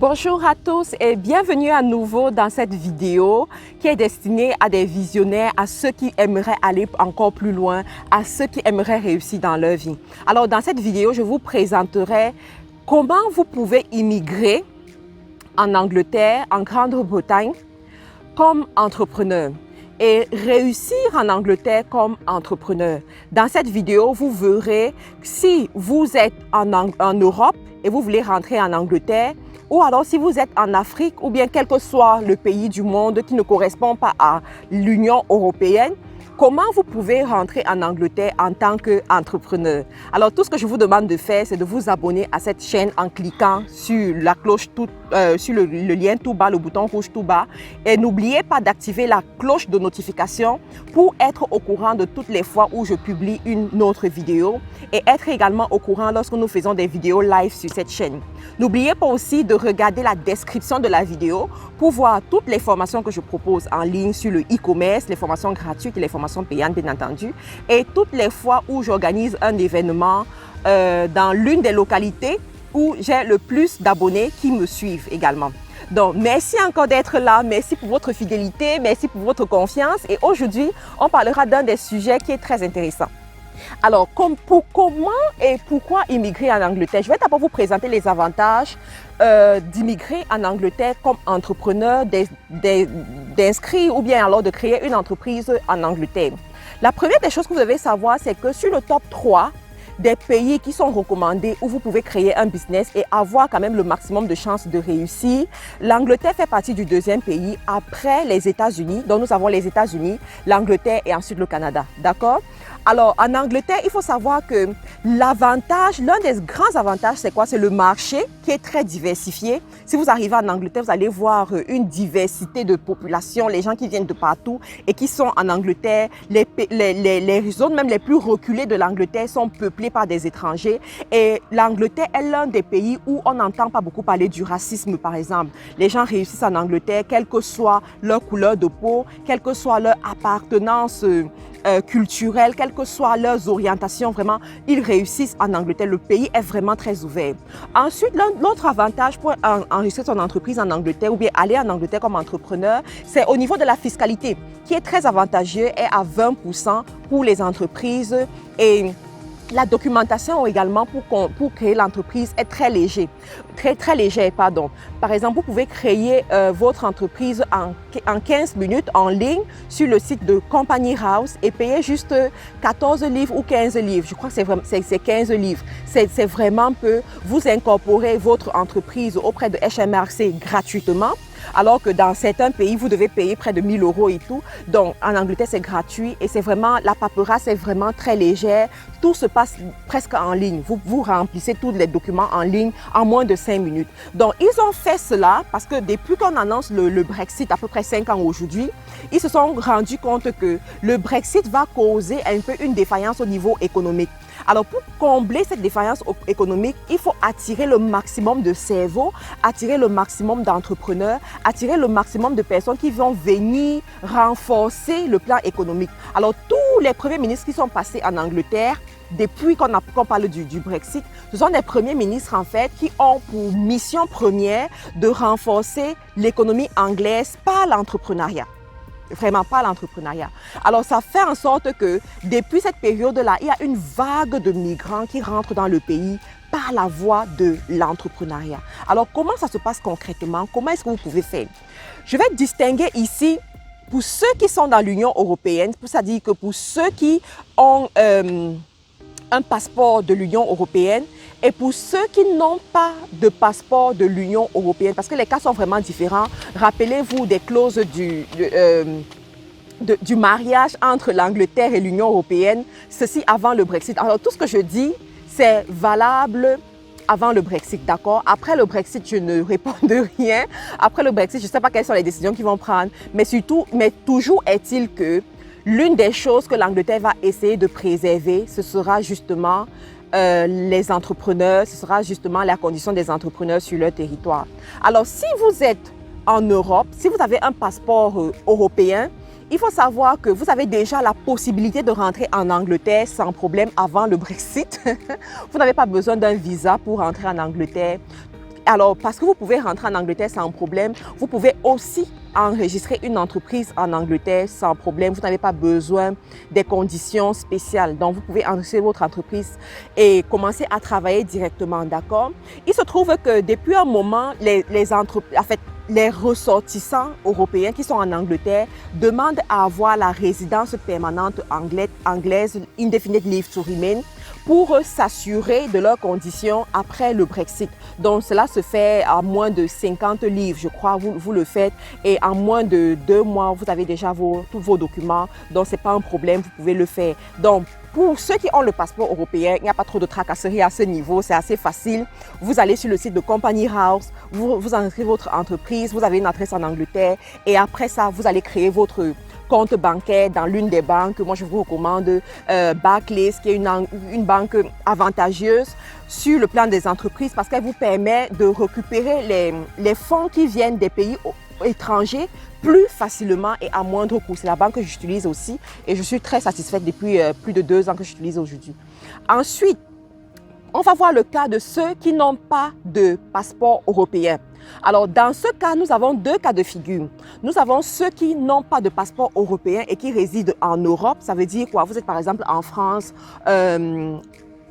Bonjour à tous et bienvenue à nouveau dans cette vidéo qui est destinée à des visionnaires, à ceux qui aimeraient aller encore plus loin, à ceux qui aimeraient réussir dans leur vie. Alors dans cette vidéo, je vous présenterai comment vous pouvez immigrer en Angleterre, en Grande-Bretagne, comme entrepreneur et réussir en Angleterre comme entrepreneur. Dans cette vidéo, vous verrez si vous êtes en Europe et vous voulez rentrer en Angleterre, ou alors si vous êtes en Afrique ou bien quel que soit le pays du monde qui ne correspond pas à l'Union européenne, comment vous pouvez rentrer en Angleterre en tant qu'entrepreneur. Alors tout ce que je vous demande de faire, c'est de vous abonner à cette chaîne en cliquant sur la cloche sur le lien tout bas, le bouton rouge tout bas. Et n'oubliez pas d'activer la cloche de notification pour être au courant de toutes les fois où je publie une autre vidéo et être également au courant lorsque nous faisons des vidéos live sur cette chaîne. N'oubliez pas aussi de regarder la description de la vidéo pour voir toutes les formations que je propose en ligne sur le e-commerce, les formations gratuites et les formations payantes bien entendu, et toutes les fois où j'organise un événement dans l'une des localités où j'ai le plus d'abonnés qui me suivent également. Donc, merci encore d'être là, merci pour votre fidélité, merci pour votre confiance et aujourd'hui, on parlera d'un des sujets qui est très intéressant. Alors, comment et pourquoi immigrer en Angleterre? Je vais d'abord vous présenter les avantages d'immigrer en Angleterre comme entrepreneur, d'inscrire ou bien alors de créer une entreprise en Angleterre. La première des choses que vous devez savoir, c'est que sur le top 3 des pays qui sont recommandés où vous pouvez créer un business et avoir quand même le maximum de chances de réussir, l'Angleterre fait partie du deuxième pays après les États-Unis. Donc nous avons les États-Unis, l'Angleterre et ensuite le Canada. D'accord? Alors en Angleterre, il faut savoir que l'avantage, l'un des grands avantages, c'est quoi? C'est le marché qui est très diversifié. Si vous arrivez en Angleterre, vous allez voir une diversité de population, les gens qui viennent de partout et qui sont en Angleterre. Les zones même les plus reculées de l'Angleterre sont peuplées par des étrangers et l'Angleterre est l'un des pays où on n'entend pas beaucoup parler du racisme par exemple. Les gens réussissent en Angleterre, quelle que soit leur couleur de peau, quelle que soit leur appartenance culturelle, quelles que soient leurs orientations, vraiment, ils réussissent en Angleterre. Le pays est vraiment très ouvert. Ensuite, l'autre avantage pour enregistrer son entreprise en Angleterre ou bien aller en Angleterre comme entrepreneur, c'est au niveau de la fiscalité qui est très avantageux et à 20% pour les entreprises et la documentation également pour créer l'entreprise est très légère, pardon. Par exemple, vous pouvez créer votre entreprise en 15 minutes en ligne sur le site de Company House et payer juste 14 livres ou 15 livres. Je crois que c'est 15 livres. C'est vraiment peu. Vous incorporez votre entreprise auprès de HMRC gratuitement. Alors que dans certains pays, vous devez payer près de 1000 € et tout. Donc, en Angleterre, c'est gratuit et c'est vraiment, la paperasse est vraiment très légère. Tout se passe presque en ligne. Vous remplissez tous les documents en ligne en moins de 5 minutes. Donc, ils ont fait cela parce que depuis qu'on annonce le Brexit, à peu près 5 ans aujourd'hui, ils se sont rendus compte que le Brexit va causer un peu une défaillance au niveau économique. Alors, pour combler cette défaillance économique, il faut attirer le maximum de cerveaux, attirer le maximum d'entrepreneurs, attirer le maximum de personnes qui vont venir renforcer le plan économique. Alors, tous les premiers ministres qui sont passés en Angleterre, depuis qu'on parle du Brexit, ce sont des premiers ministres en fait qui ont pour mission première de renforcer l'économie anglaise par l'entrepreneuriat. Vraiment pas l'entrepreneuriat. Alors, ça fait en sorte que depuis cette période-là, il y a une vague de migrants qui rentrent dans le pays par la voie de l'entrepreneuriat. Alors, comment ça se passe concrètement? Comment est-ce que vous pouvez faire? Je vais distinguer ici pour ceux qui sont dans l'Union européenne, c'est-à-dire que pour ceux qui ont un passeport de l'Union européenne et pour ceux qui n'ont pas de passeport de l'Union européenne, parce que les cas sont vraiment différents. Rappelez-vous des clauses du mariage entre l'Angleterre et l'Union européenne, ceci avant le Brexit. Alors tout ce que je dis, c'est valable avant le Brexit, d'accord? Après le Brexit, je ne réponds de rien. Après le Brexit, je ne sais pas quelles sont les décisions qu'ils vont prendre, mais toujours est-il que l'une des choses que l'Angleterre va essayer de préserver, ce sera justement les entrepreneurs, ce sera justement la condition des entrepreneurs sur leur territoire. Alors, si vous êtes en Europe, si vous avez un passeport européen, il faut savoir que vous avez déjà la possibilité de rentrer en Angleterre sans problème avant le Brexit. Vous n'avez pas besoin d'un visa pour rentrer en Angleterre. Alors, parce que vous pouvez rentrer en Angleterre sans problème, vous pouvez aussi enregistrer une entreprise en Angleterre sans problème. Vous n'avez pas besoin des conditions spéciales. Donc, vous pouvez enregistrer votre entreprise et commencer à travailler directement, d'accord? Il se trouve que depuis un moment, les ressortissants européens qui sont en Angleterre demandent à avoir la résidence permanente anglaise, Indefinite Leave to Remain, pour s'assurer de leurs conditions après le Brexit. Donc, cela se fait à moins de 50 livres, je crois, vous le faites. Et en moins de 2 mois, vous avez déjà tous vos documents. Donc, ce n'est pas un problème, vous pouvez le faire. Donc, pour ceux qui ont le passeport européen, il n'y a pas trop de tracasserie à ce niveau, c'est assez facile. Vous allez sur le site de Company House, vous inscrivez votre entreprise, vous avez une adresse en Angleterre et après ça, vous allez créer votre compte bancaire dans l'une des banques. Moi, je vous recommande Barclays, qui est une banque avantageuse sur le plan des entreprises parce qu'elle vous permet de récupérer les fonds qui viennent des pays étrangers plus facilement et à moindre coût. C'est la banque que j'utilise aussi et je suis très satisfaite depuis plus de 2 ans que j'utilise aujourd'hui. Ensuite, on va voir le cas de ceux qui n'ont pas de passeport européen. Alors, dans ce cas, nous avons 2 cas de figure. Nous avons ceux qui n'ont pas de passeport européen et qui résident en Europe. Ça veut dire quoi? Vous êtes par exemple en France,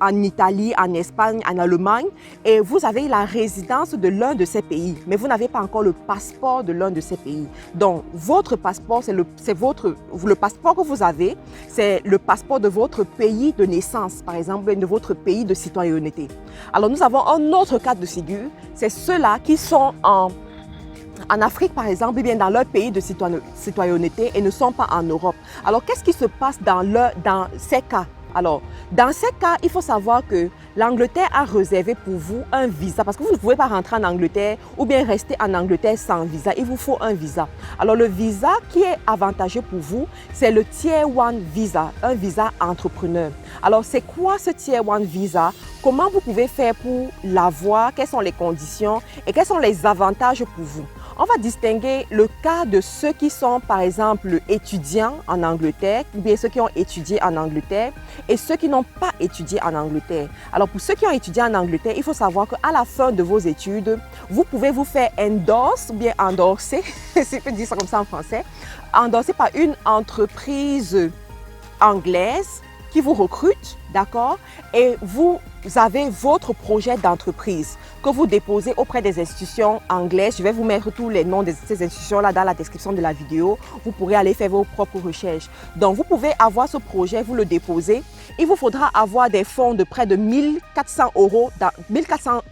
en Italie, en Espagne, en Allemagne, et vous avez la résidence de l'un de ces pays, mais vous n'avez pas encore le passeport de l'un de ces pays. Donc, votre passeport, le passeport que vous avez, c'est le passeport de votre pays de naissance, par exemple, de votre pays de citoyenneté. Alors, nous avons un autre cas de figure, c'est ceux-là qui sont en Afrique, par exemple, ou bien dans leur pays de citoyenneté et ne sont pas en Europe. Alors, qu'est-ce qui se passe dans ces cas? Alors, dans ces cas, il faut savoir que l'Angleterre a réservé pour vous un visa parce que vous ne pouvez pas rentrer en Angleterre ou bien rester en Angleterre sans visa. Il vous faut un visa. Alors, le visa qui est avantageux pour vous, c'est le Tier 1 visa, un visa entrepreneur. Alors, c'est quoi ce Tier 1 visa? Comment vous pouvez faire pour l'avoir? Quelles sont les conditions et quels sont les avantages pour vous? On va distinguer le cas de ceux qui sont, par exemple, étudiants en Angleterre, ou bien ceux qui ont étudié en Angleterre, et ceux qui n'ont pas étudié en Angleterre. Alors, pour ceux qui ont étudié en Angleterre, il faut savoir qu'à la fin de vos études, vous pouvez vous faire endorse, ou bien endorser, si je peux dire ça comme ça en français, endorser par une entreprise anglaise qui vous recrute, d'accord? Et vous avez votre projet d'entreprise que vous déposez auprès des institutions anglaises. Je vais vous mettre tous les noms de ces institutions-là dans la description de la vidéo. Vous pourrez aller faire vos propres recherches. Donc, vous pouvez avoir ce projet, vous le déposez. Il vous faudra avoir des fonds de près de 1400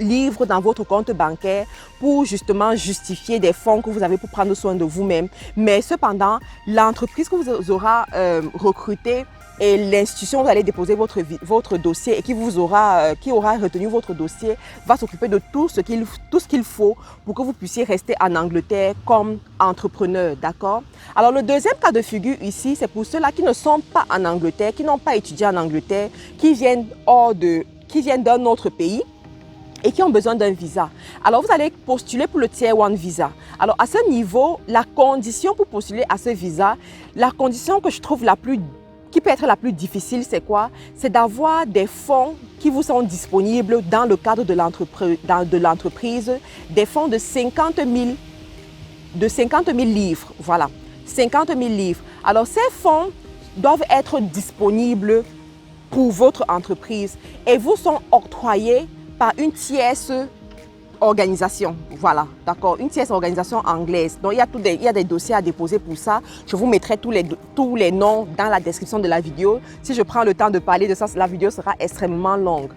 livres dans votre compte bancaire pour justement justifier des fonds que vous avez pour prendre soin de vous-même. Mais cependant, l'entreprise que vous aura recrutée et l'institution où vous allez déposer votre dossier et qui aura retenu votre dossier va s'occuper de tout ce qu'il faut pour que vous puissiez rester en Angleterre comme entrepreneur, d'accord? Alors, le deuxième cas de figure ici, c'est pour ceux-là qui ne sont pas en Angleterre, qui n'ont pas étudié en Angleterre, qui viennent d'un autre pays et qui ont besoin d'un visa. Alors, vous allez postuler pour le Tier 1 visa. Alors, à ce niveau, la condition pour postuler à ce visa, la condition que je trouve qui peut être la plus difficile, c'est quoi? C'est d'avoir des fonds qui vous sont disponibles dans le cadre de l'entreprise, des fonds de 50 000 livres. Voilà, 50 000 livres. Alors, ces fonds doivent être disponibles pour votre entreprise et vous sont octroyés par une tierce organisation, voilà, d'accord, une tierce organisation anglaise. Donc, il y a des dossiers à déposer pour ça. Je vous mettrai tous les noms dans la description de la vidéo. Si je prends le temps de parler de ça, la vidéo sera extrêmement longue.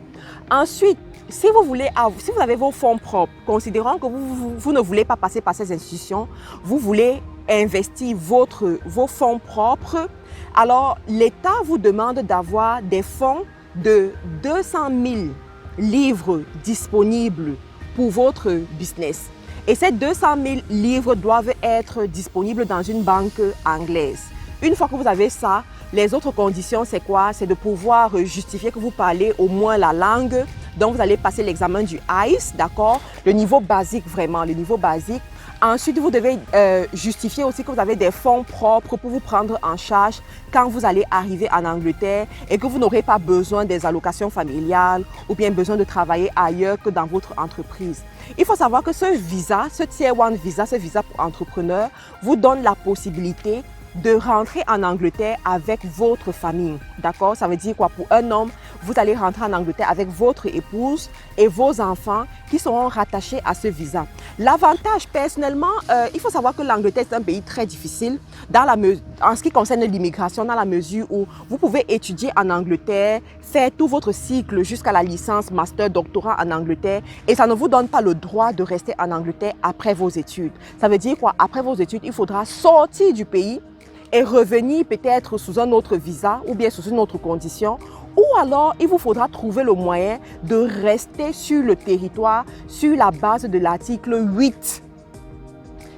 Ensuite, si vous avez vos fonds propres, considérant que vous ne voulez pas passer par ces institutions, vous voulez investir vos fonds propres, alors l'État vous demande d'avoir des fonds de 200 000 livres disponibles pour votre business. Et ces 200 000 livres doivent être disponibles dans une banque anglaise. Une fois que vous avez ça, les autres conditions, c'est quoi? C'est de pouvoir justifier que vous parlez au moins la langue Donc, vous allez passer l'examen du ICE, d'accord? Le niveau basique, vraiment, le niveau basique. Ensuite, vous devez justifier aussi que vous avez des fonds propres pour vous prendre en charge quand vous allez arriver en Angleterre et que vous n'aurez pas besoin des allocations familiales ou bien besoin de travailler ailleurs que dans votre entreprise. Il faut savoir que ce visa, ce Tier 1 visa, ce visa pour entrepreneur, vous donne la possibilité de rentrer en Angleterre avec votre famille. D'accord? Ça veut dire quoi? Pour un homme, vous allez rentrer en Angleterre avec votre épouse et vos enfants qui seront rattachés à ce visa. L'avantage, personnellement, il faut savoir que l'Angleterre est un pays très difficile en ce qui concerne l'immigration, dans la mesure où vous pouvez étudier en Angleterre, faire tout votre cycle jusqu'à la licence, master, doctorat en Angleterre et ça ne vous donne pas le droit de rester en Angleterre après vos études. Ça veut dire quoi? Après vos études, il faudra sortir du pays et revenir peut-être sous un autre visa ou bien sous une autre condition. Ou alors, il vous faudra trouver le moyen de rester sur le territoire sur la base de l'article 8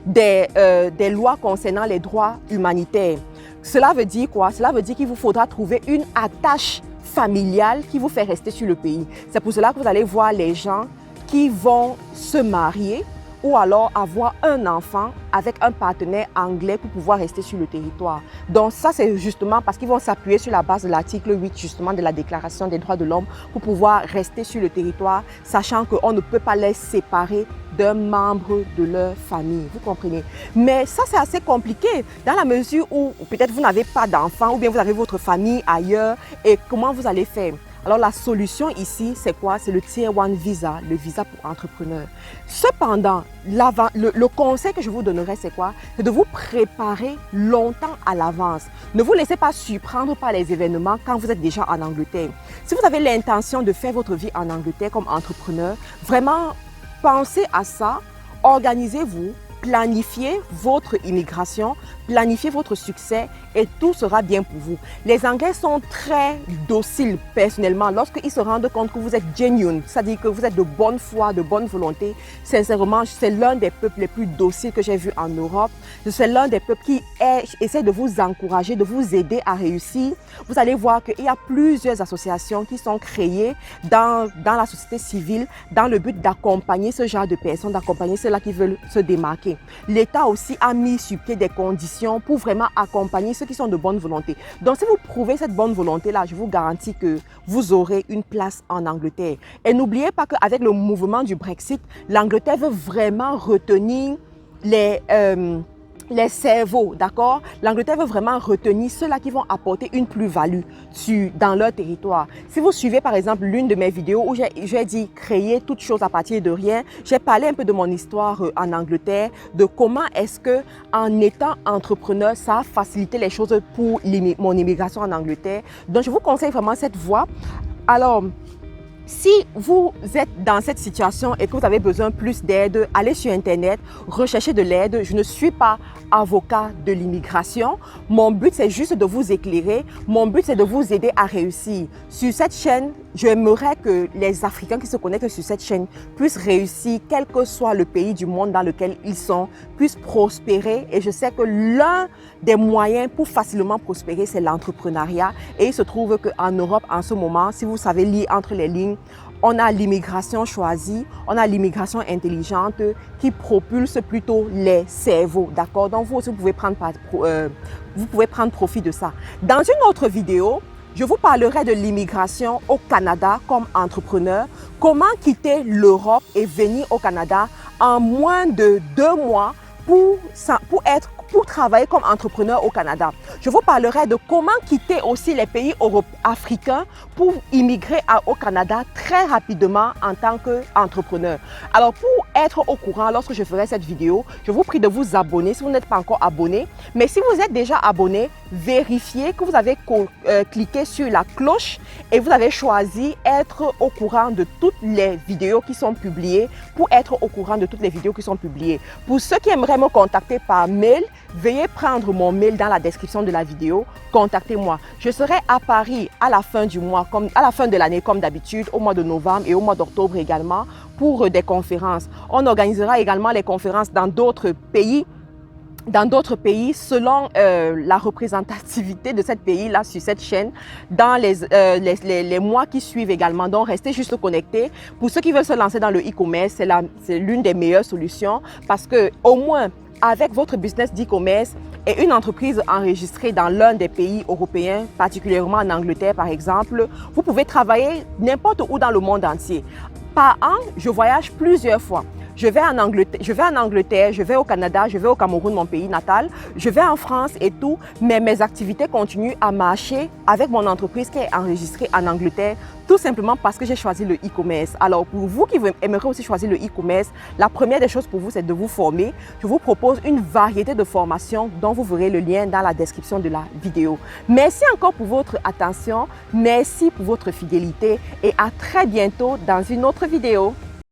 des lois concernant les droits humanitaires. Cela veut dire quoi? Cela veut dire qu'il vous faudra trouver une attache familiale qui vous fait rester sur le pays. C'est pour cela que vous allez voir les gens qui vont se marier ou alors avoir un enfant avec un partenaire anglais pour pouvoir rester sur le territoire. Donc ça, c'est justement parce qu'ils vont s'appuyer sur la base de l'article 8 justement de la Déclaration des droits de l'homme pour pouvoir rester sur le territoire, sachant qu'on ne peut pas les séparer d'un membre de leur famille. Vous comprenez? Mais ça, c'est assez compliqué dans la mesure où peut-être vous n'avez pas d'enfant ou bien vous avez votre famille ailleurs et comment vous allez faire? Alors la solution ici, c'est quoi? C'est le Tier 1 visa, le visa pour entrepreneur. Cependant, le conseil que je vous donnerais, c'est quoi? C'est de vous préparer longtemps à l'avance. Ne vous laissez pas surprendre par les événements quand vous êtes déjà en Angleterre. Si vous avez l'intention de faire votre vie en Angleterre comme entrepreneur, vraiment pensez à ça, organisez-vous, planifiez votre immigration, planifiez votre succès et tout sera bien pour vous. Les Anglais sont très dociles personnellement lorsqu'ils se rendent compte que vous êtes genuine, c'est-à-dire que vous êtes de bonne foi, de bonne volonté. Sincèrement, c'est l'un des peuples les plus dociles que j'ai vu en Europe. C'est l'un des peuples qui essaie de vous encourager, de vous aider à réussir. Vous allez voir qu'il y a plusieurs associations qui sont créées dans la société civile dans le but d'accompagner ce genre de personnes, d'accompagner ceux-là qui veulent se démarquer. L'État aussi a mis sur pied des conditions pour vraiment accompagner ceux qui sont de bonne volonté. Donc, si vous prouvez cette bonne volonté-là, je vous garantis que vous aurez une place en Angleterre. Et n'oubliez pas qu'avec le mouvement du Brexit, l'Angleterre veut vraiment retenir les cerveaux, d'accord? L'Angleterre veut vraiment retenir ceux-là qui vont apporter une plus-value dans leur territoire. Si vous suivez par exemple l'une de mes vidéos où j'ai dit créer toute chose à partir de rien, j'ai parlé un peu de mon histoire en Angleterre, de comment est-ce que en étant entrepreneur, ça a facilité les choses pour mon immigration en Angleterre. Donc je vous conseille vraiment cette voie. Alors, si vous êtes dans cette situation et que vous avez besoin plus d'aide, allez sur Internet, recherchez de l'aide. Je ne suis pas avocat de l'immigration. Mon but, c'est juste de vous éclairer. Mon but, c'est de vous aider à réussir. Sur cette chaîne, j'aimerais que les Africains qui se connectent sur cette chaîne puissent réussir, quel que soit le pays du monde dans lequel ils sont, puissent prospérer. Et je sais que l'un des moyens pour facilement prospérer, c'est l'entrepreneuriat. Et il se trouve qu'en Europe, en ce moment, si vous savez lire entre les lignes, on a l'immigration choisie, on a l'immigration intelligente qui propulse plutôt les cerveaux, d'accord? Donc vous aussi, vous pouvez prendre profit de ça. Dans une autre vidéo, je vous parlerai de l'immigration au Canada comme entrepreneur, comment quitter l'Europe et venir au Canada en moins de 2 mois pour travailler comme entrepreneur au Canada. Je vous parlerai de comment quitter aussi les pays africains pour immigrer au Canada très rapidement en tant qu'entrepreneur. Alors pour être au courant lorsque je ferai cette vidéo, je vous prie de vous abonner si vous n'êtes pas encore abonné. Mais si vous êtes déjà abonné, vérifiez que vous avez cliqué sur la cloche et vous avez choisi être au courant de toutes les vidéos qui sont publiées pour être au courant de toutes les vidéos qui sont publiées. Pour ceux qui aimeraient me contacter par mail, veuillez prendre mon mail dans la description de la vidéo. Contactez-moi. Je serai à Paris à la fin du mois, à la fin de l'année comme d'habitude, au mois de novembre et au mois d'octobre également pour des conférences. On organisera également les conférences dans d'autres pays dans d'autres pays selon la représentativité de cette pays-là sur cette chaîne dans les mois qui suivent également. Donc, restez juste connectés. Pour ceux qui veulent se lancer dans le e-commerce, c'est l'une des meilleures solutions parce que au moins, avec votre business d'e-commerce et une entreprise enregistrée dans l'un des pays européens, particulièrement en Angleterre par exemple, vous pouvez travailler n'importe où dans le monde entier. Par an, je voyage plusieurs fois. Je vais en Angleterre, je vais au Canada, je vais au Cameroun, mon pays natal, je vais en France et tout, mais mes activités continuent à marcher avec mon entreprise qui est enregistrée en Angleterre, tout simplement parce que j'ai choisi le e-commerce. Alors pour vous qui aimeriez aussi choisir le e-commerce, la première des choses pour vous, c'est de vous former. Je vous propose une variété de formations dont vous verrez le lien dans la description de la vidéo. Merci encore pour votre attention, merci pour votre fidélité et à très bientôt dans une autre vidéo.